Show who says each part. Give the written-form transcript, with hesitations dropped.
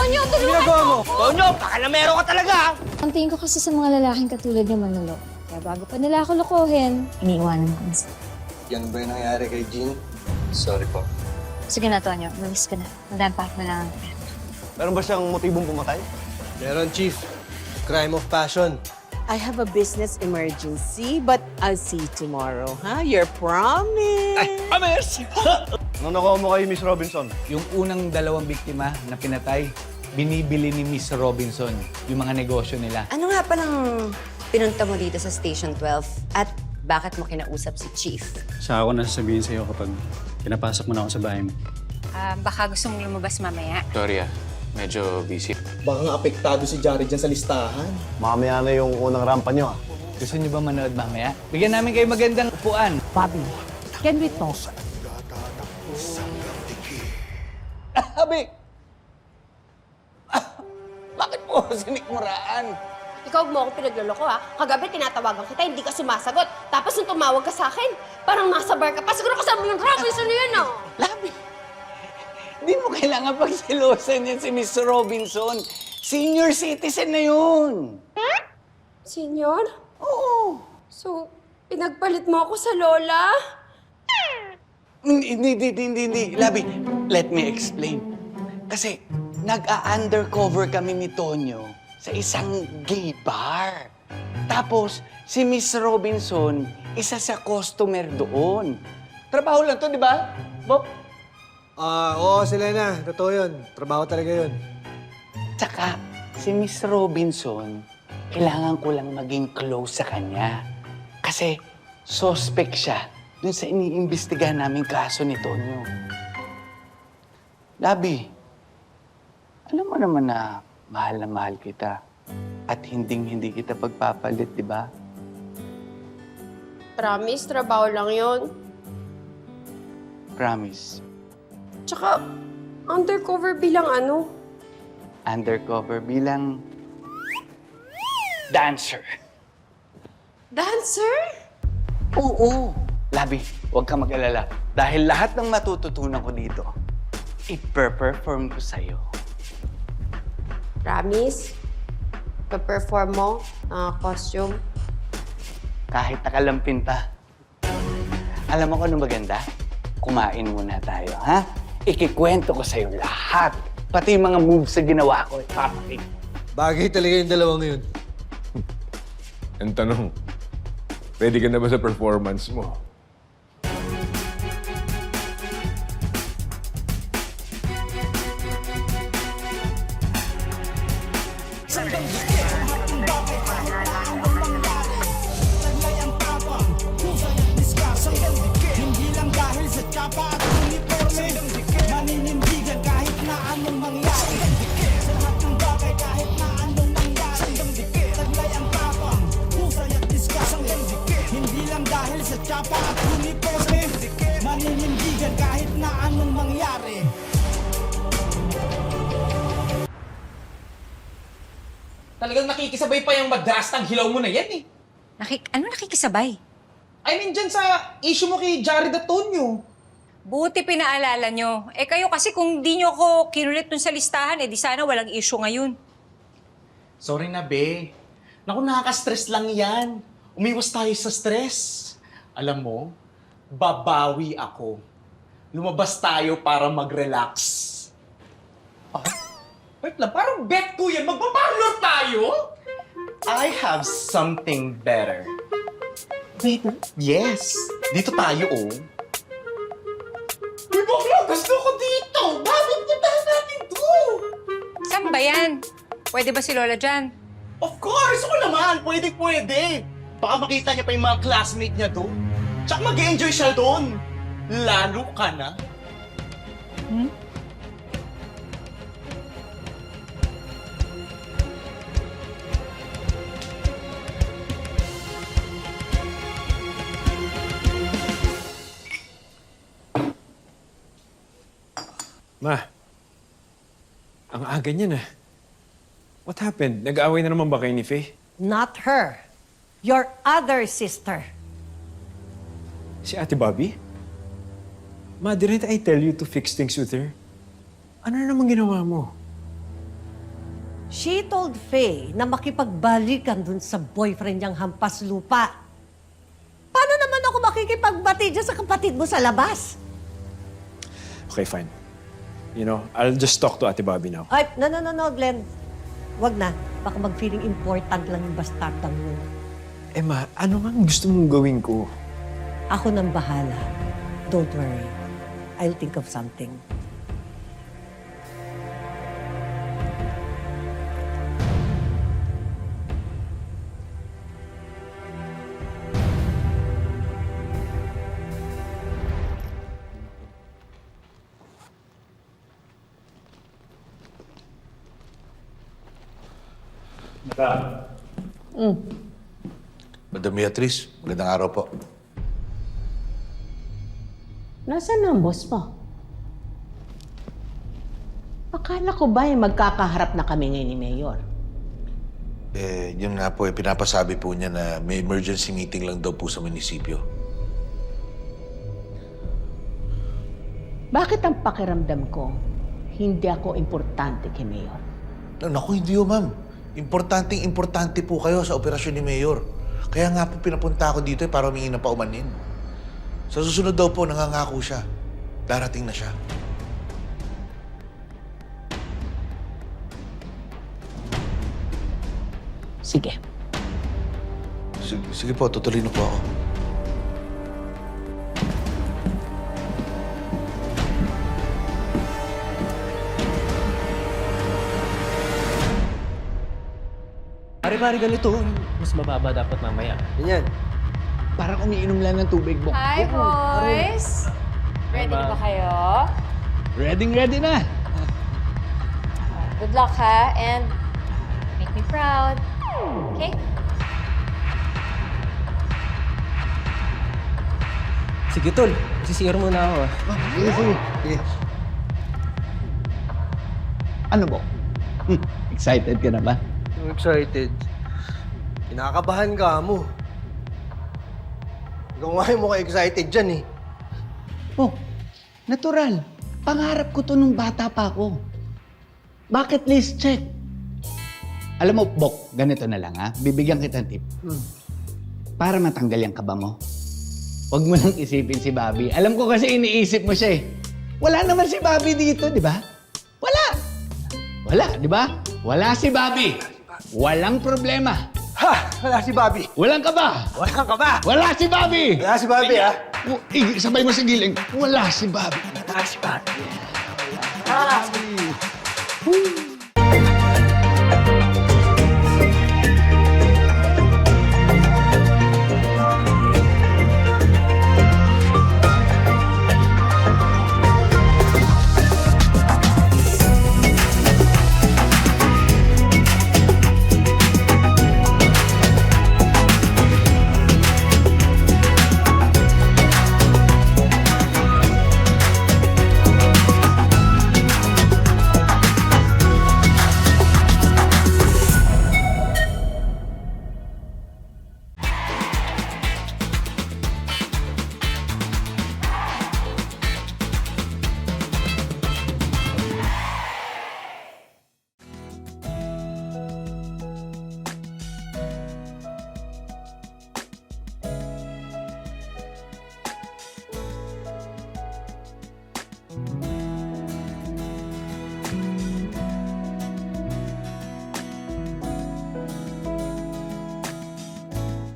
Speaker 1: Tonyo, tulungan mo!
Speaker 2: Tonyo, baka na meron ka talaga!
Speaker 1: Ang tingin ko kasi sa mga lalaking katulad ni Manolo. Kaya bago pa nila ako lokohin, iniiwanan ko na sila.
Speaker 3: Yan ba yung nangyari kay Jean? Sorry po.
Speaker 1: Sige na, Tonyo. Malis ka na. Nandampak na lang.
Speaker 3: Meron ba siyang motibong pumatay?
Speaker 4: Meron, Chief. Crime of passion.
Speaker 5: I have a business emergency, but I'll see you tomorrow, huh? Your promise.
Speaker 2: Ames!
Speaker 3: Nung nakuha mo kay Miss Robinson,
Speaker 6: Yung unang dalawang biktima na pinatay, binibili ni Miss Robinson yung mga negosyo nila.
Speaker 7: Ano nga palang pinunta mo dito sa Station 12 at bakit mo kinausap si Chief?
Speaker 8: Saka ako nasasabihin sa'yo kapag pinapasok mo na ako sa bahay mo.
Speaker 9: Baka gusto mong lumabas mamaya.
Speaker 8: Sorry medyo busy.
Speaker 4: Baka nga apektado si Jared dyan sa listahan.
Speaker 3: mamaya na yung unang rampa nyo
Speaker 6: Gusto niyo ba manood mamaya? Bigyan namin kayo magandang upuan.
Speaker 5: Bobby, can we talk?
Speaker 6: Abi! Bakit po sinikmuraan?
Speaker 10: Ikaw mo ako pinagloloko, ha? Kagabi tinatawagan kita, hindi ka sumasagot. Tapos nung tumawag ka sa akin, parang nasa bar ka pa. Siguro kasama yung Robinson na yun, ah!
Speaker 6: Labi! Hindi mo kailangan pagsilosan yan si Miss Robinson. Senior citizen na yun.
Speaker 10: Senior?
Speaker 6: Oo.
Speaker 10: So, pinagpalit mo ako sa lola?
Speaker 6: Hindi. Labi, let me explain. Kasi nag-undercover kami ni Tonyo sa isang gay bar. Tapos, si Miss Robinson, isa sa customer doon. Trabaho lang to, di ba, Bob?
Speaker 4: Oo, Selena. Totoo yun. Trabaho talaga yun.
Speaker 6: Tsaka, si Miss Robinson, kailangan ko lang maging close sa kanya. Kasi, suspect siya dun sa iniimbestigahan naming kaso ni Tonyo. Labi, alam mo naman na mahal kita. At hindi kita pagpapalit, di ba?
Speaker 10: Promise, trabaho lang yon.
Speaker 6: Promise.
Speaker 10: Tsaka, undercover bilang ano?
Speaker 6: Undercover bilang dancer.
Speaker 10: Dancer?
Speaker 6: Oo. Labi, huwag ka mag-alala. Dahil lahat ng matututunan ko dito, i-perform ko sa'yo.
Speaker 10: Promise? Pa-perform mo? Costume?
Speaker 6: Kahit nakalampin pa. Alam mo kung anong maganda? Kumain muna tayo, ha? Ikikwento ko sa'yo lahat. Pati yung mga moves na ginawa ko, ipapakita.
Speaker 4: Bagay talaga yung dalawang yun.
Speaker 11: Ang tanong, ready ka na ba sa performance mo?
Speaker 2: Talagang nakikisabay pa yung madrastang hilaw mo na yan eh.
Speaker 9: Ano nakikisabay?
Speaker 2: I mean, dyan sa issue mo kay Jared at Tonyo.
Speaker 9: Buti pinaalala nyo. Eh kayo kasi kung di nyo ako kinulit dun sa listahan, eh di sana walang issue ngayon.
Speaker 2: Sorry na, be. Naku, nakaka-stress lang yan. Umiwas tayo sa stress. Alam mo, babawi ako. Lumabas tayo para mag-relax. Ah? Wait lang, parang bet ko yan. Magpaparlor tayo? I have something better. Wait, yes. Dito tayo, oh. Uy, bakla! Gusto ko dito! Bakit puntahan natin to?
Speaker 9: Saan ba yan? Pwede ba si Lola dyan?
Speaker 2: Of course! Ako naman! Pwede! Baka makita niya pa yung mga classmate niya doon. Tsaka mag-enjoy siya doon. Lalo ka na.
Speaker 11: Ma, ang aga niya na. What happened? Nag-aaway na naman ba kayo ni Faye?
Speaker 5: Not her. Your other sister.
Speaker 11: Si Ate Bobby? Ma, didn't I tell you to fix things with her? Ano na naman ginawa mo?
Speaker 12: She told Faye na makipagbalikan dun sa boyfriend niyang hampas lupa. Paano naman ako makikipagbati dyan sa kapatid mo sa labas?
Speaker 11: Okay, fine. You know, I'll just talk to Ate Bobby now.
Speaker 12: Ay, no, Glenn. Wag na. Baka mag-feeling important lang yung bastardang yun.
Speaker 11: Emma, ano nga gusto mong gawin ko?
Speaker 12: Ako nang bahala. Don't worry. I'll think of something.
Speaker 13: Madam Beatrice, magandang araw po.
Speaker 5: Nasaan na ang boss mo? Akala ko ba magkakaharap na kami ngayon ni Mayor?
Speaker 13: Yun nga po, pinapasabi po niya na may emergency meeting lang daw po sa munisipyo.
Speaker 5: Bakit ang pakiramdam ko, hindi ako importante kay Mayor?
Speaker 13: Naku, hindi ho, ma'am. Importante po kayo sa operasyon ni Mayor. Kaya nga po pinapunta ako dito para humingi ng paumanin. Sa susunod daw po, nangangako siya. Darating na siya.
Speaker 5: Sige.
Speaker 13: Sige po, tutuloy na po ako.
Speaker 4: Pare-pare ganito. Mas mababa dapat mamaya. Ganyan.
Speaker 6: Parang umiinom lang ng tubig mo.
Speaker 1: Hi, boys! Ready na ba kayo?
Speaker 6: Ready na.
Speaker 1: Good luck, ha? And make me proud. Okay?
Speaker 4: Sige, tol. Sisir muna ako.
Speaker 6: Sige. Ano po? Excited ka na ba?
Speaker 4: I'm excited. Kinakabahan ka mo. Ikaw nga yung mukha excited dyan eh.
Speaker 6: Oh, natural. Pangarap ko to nung bata pa ako. Bucket list check. Alam mo, Bok, ganito na lang ha. Bibigyan kita ng tip. Para matanggal yung kaba mo, huwag mo nang isipin si Bobby. Alam ko kasi iniisip mo siya eh. Wala naman si Bobby dito, di ba? Wala, di ba? Wala si Bobby. Walang problema.
Speaker 4: Ha! Wala si Bobby.
Speaker 6: Walang kaba.
Speaker 4: Walang ka ba?
Speaker 6: Wala si Bobby.
Speaker 4: Wala si Bobby, ha?
Speaker 6: Sabay mo sa giling. Wala si Bobby.
Speaker 4: Wala si Bobby.
Speaker 6: Woo!